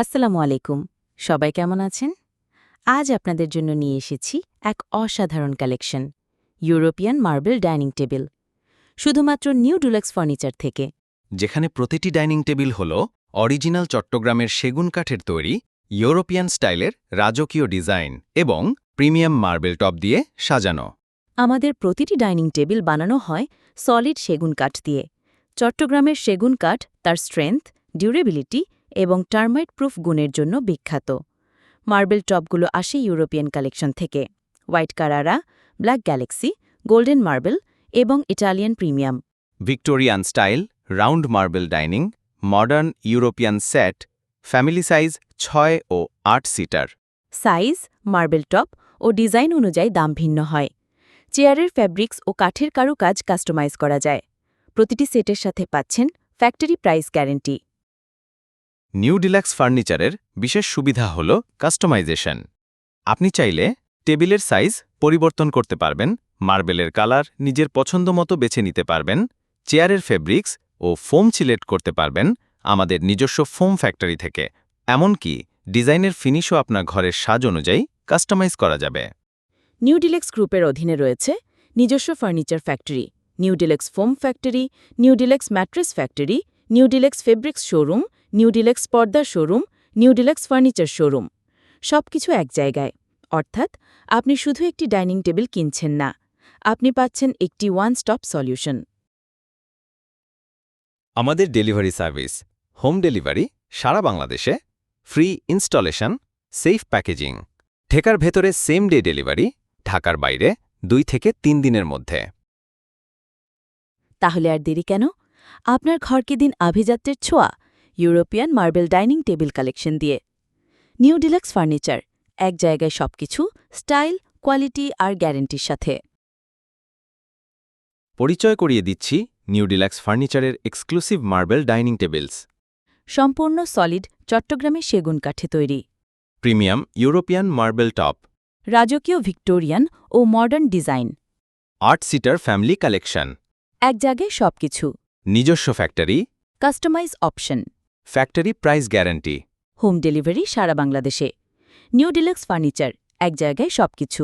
আসসালামু আলাইকুম। সবাই কেমন আছেন? আজ আপনাদের জন্য নিয়ে এসেছি এক অসাধারণ collection, European marble dining table, শুধুমাত্র নিউ ডুলাক্স ফার্নিচার থেকে। যেখানে প্রতিটি ডাইনিং টেবিল হল অরিজিনাল চট্টগ্রামের সেগুন কাঠের তৈরি, ইউরোপিয়ান স্টাইলের রাজকীয় ডিজাইন এবং প্রিমিয়াম মার্বেল টপ দিয়ে সাজানো। আমাদের প্রতিটি ডাইনিং টেবিল বানানো হয় সলিড সেগুন কাঠ দিয়ে। চট্টগ্রামের সেগুন কাঠ তার স্ট্রেংথ, ডিউরেবিলিটি এবং টার্মাইট প্রুফ গুণের জন্য বিখ্যাত। মার্বেল টপগুলো আসে ইউরোপিয়ান কালেকশন থেকে, white Carrara, black galaxy, golden marble এবং Italian premium. Victorian style, round marble dining, modern European set, family size 6 ও 8 সিটার। সাইজ, মার্বেল টপ ও ডিজাইন অনুযায়ী দাম ভিন্ন হয়। চেয়ারের ফ্যাব্রিক্স ও কাঠের কারুকাজ কাস্টমাইজ করা যায়। প্রতিটি সেটের সাথে পাচ্ছেন factory price guarantee. New deluxe ফার্নিচারের বিশেষ সুবিধা হল কাস্টমাইজেশন। আপনি চাইলে টেবিলের সাইজ পরিবর্তন করতে পারবেন, মার্বেলের কালার নিজের পছন্দ মতো বেছে নিতে পারবেন, চেয়ারের ফেব্রিক্স ও ফোম সিলেক্ট করতে পারবেন আমাদের নিজস্ব ফোম ফ্যাক্টরি থেকে। এমনকি ডিজাইনের ফিনিশও আপনার ঘরের সাজ অনুযায়ী কাস্টমাইজ করা যাবে। নিউ ডিলেক্স গ্রুপের অধীনে রয়েছে নিজস্ব furniture factory, new deluxe foam factory, new deluxe mattress factory, new deluxe fabrics showroom, new deluxe পর্দার showroom, new deluxe furniture showroom. সবকিছু এক জায়গায়। অর্থাৎ আপনি শুধু একটি ডাইনিং টেবিল কিনছেন না, আপনি পাচ্ছেন একটি ওয়ান স্টপ সলিউশন। আমাদের ডেলিভারি সার্ভিস, হোম ডেলিভারি সারা বাংলাদেশে, ফ্রি ইনস্টলেশন, সেফ প্যাকেজিং। ঢাকার ভেতরে সেম ডে ডেলিভারি, ঢাকার বাইরে 2 থেকে 3 দিনের মধ্যে। তাহলে আর দেরি কেন? আপনার ঘরকে দিন আভিজাত্যের ছোঁয়া European marble dining table collection দিয়ে। নিউ ডিলাক্স ফার্নিচার, এক জায়গায় সবকিছু, স্টাইল, কোয়ালিটি আর গ্যারান্টির সাথে। পরিচয় করিয়ে দিচ্ছি নিউ ডিলাক্স ফার্নিচারের এক্সক্লুসিভ মার্বেল ডাইনিং টেবিলস। সম্পূর্ণ সলিড চট্টগ্রামের সেগুন কাঠে তৈরি। প্রিমিয়াম ইউরোপিয়ান মার্বেল টপ, রাজকীয় ভিক্টোরিয়ান ও modern design. 8 seater family collection. এক জায়গায় সবকিছু। নিজস্ব factory, customise option. Factory price guarantee. Home delivery সারা বাংলাদেশে। নিউ ডিলাক্স ফার্নিচার, এক জায়গায় সবকিছু।